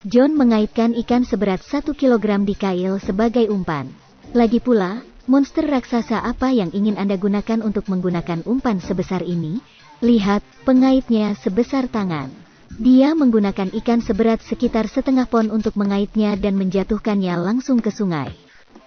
John mengaitkan ikan seberat 1 kilogram di kail sebagai umpan. Lagi pula, monster raksasa apa yang ingin Anda gunakan untuk menggunakan umpan sebesar ini? Lihat, pengaitnya sebesar tangan. Dia menggunakan ikan seberat sekitar setengah pon untuk mengaitnya dan menjatuhkannya langsung ke sungai.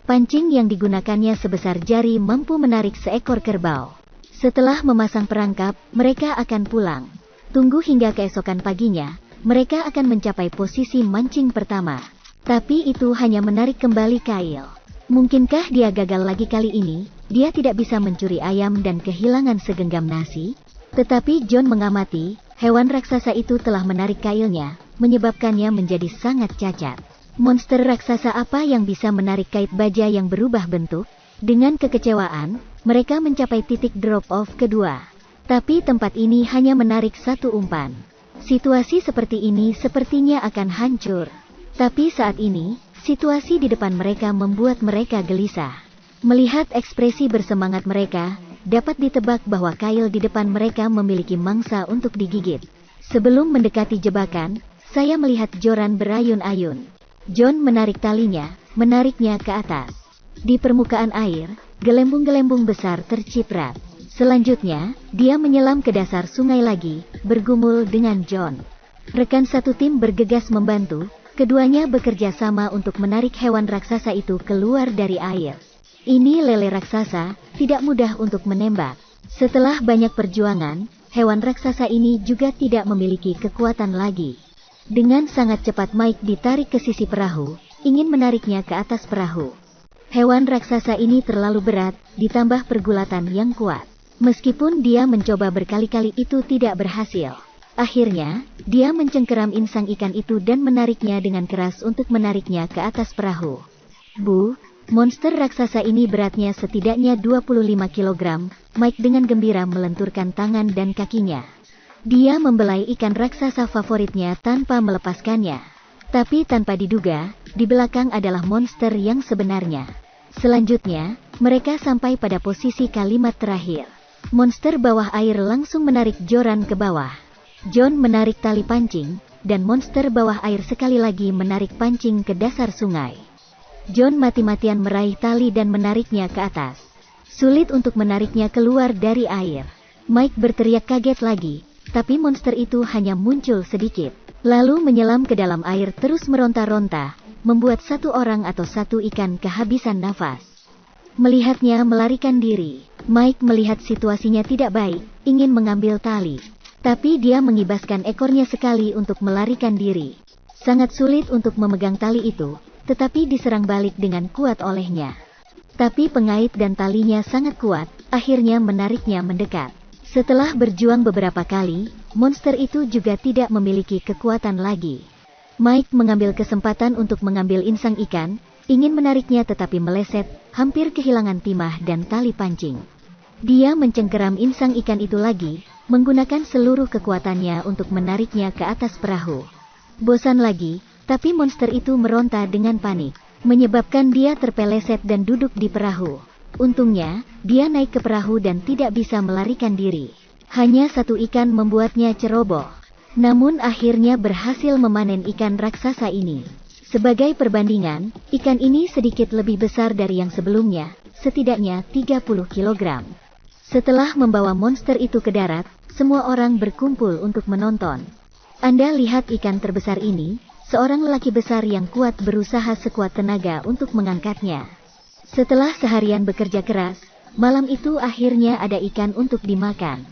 Pancing yang digunakannya sebesar jari mampu menarik seekor kerbau. Setelah memasang perangkap, mereka akan pulang. Tunggu hingga keesokan paginya, mereka akan mencapai posisi mancing pertama. Tapi itu hanya menarik kembali kail. Mungkinkah dia gagal lagi kali ini? Dia tidak bisa mencuri ayam dan kehilangan segenggam nasi. Tetapi John mengamati, hewan raksasa itu telah menarik kailnya, menyebabkannya menjadi sangat cacat. Monster raksasa apa yang bisa menarik kait baja yang berubah bentuk? Dengan kekecewaan, mereka mencapai titik drop-off kedua. Tapi tempat ini hanya menarik satu umpan. Situasi seperti ini sepertinya akan hancur. Tapi saat ini, situasi di depan mereka membuat mereka gelisah. Melihat ekspresi bersemangat mereka, dapat ditebak bahwa kail di depan mereka memiliki mangsa untuk digigit. Sebelum mendekati jebakan, saya melihat Joran berayun-ayun. John menarik talinya, menariknya ke atas. Di permukaan air, gelembung-gelembung besar terciprat. Selanjutnya, dia menyelam ke dasar sungai lagi, bergumul dengan John. Rekan satu tim bergegas membantu, keduanya bekerja sama untuk menarik hewan raksasa itu keluar dari air. Ini lele raksasa, tidak mudah untuk menembak. Setelah banyak perjuangan, hewan raksasa ini juga tidak memiliki kekuatan lagi. Dengan sangat cepat Mike ditarik ke sisi perahu, ingin menariknya ke atas perahu. Hewan raksasa ini terlalu berat, ditambah pergulatan yang kuat. Meskipun dia mencoba berkali-kali itu tidak berhasil. Akhirnya, dia mencengkeram insang ikan itu dan menariknya dengan keras untuk menariknya ke atas perahu. Monster raksasa ini beratnya setidaknya 25 kg, Mike dengan gembira melenturkan tangan dan kakinya. Dia membelai ikan raksasa favoritnya tanpa melepaskannya. Tapi tanpa diduga, di belakang adalah monster yang sebenarnya. Selanjutnya, mereka sampai pada posisi kalimat terakhir. Monster bawah air langsung menarik Joran ke bawah. John menarik tali pancing, dan monster bawah air sekali lagi menarik pancing ke dasar sungai. John mati-matian meraih tali dan menariknya ke atas. Sulit untuk menariknya keluar dari air. Mike berteriak kaget lagi, tapi monster itu hanya muncul sedikit. Lalu menyelam ke dalam air terus meronta-ronta, membuat satu orang atau satu ikan kehabisan nafas. Melihatnya melarikan diri, Mike melihat situasinya tidak baik, ingin mengambil tali. Tapi dia mengibaskan ekornya sekali untuk melarikan diri. Sangat sulit untuk memegang tali itu, tetapi diserang balik dengan kuat olehnya. Tapi pengait dan talinya sangat kuat, akhirnya menariknya mendekat. Setelah berjuang beberapa kali, monster itu juga tidak memiliki kekuatan lagi. Mike mengambil kesempatan untuk mengambil insang ikan, ingin menariknya tetapi meleset, hampir kehilangan timah dan tali pancing. Dia mencengkeram insang ikan itu lagi, menggunakan seluruh kekuatannya untuk menariknya ke atas perahu. Bosan lagi, tapi monster itu meronta dengan panik, menyebabkan dia terpeleset dan duduk di perahu. Untungnya, dia naik ke perahu dan tidak bisa melarikan diri. Hanya satu ikan membuatnya ceroboh. Namun akhirnya berhasil memanen ikan raksasa ini. Sebagai perbandingan, ikan ini sedikit lebih besar dari yang sebelumnya, setidaknya 30 kg. Setelah membawa monster itu ke darat, semua orang berkumpul untuk menonton. Anda lihat ikan terbesar ini, seorang lelaki besar yang kuat berusaha sekuat tenaga untuk mengangkatnya. Setelah seharian bekerja keras, malam itu akhirnya ada ikan untuk dimakan.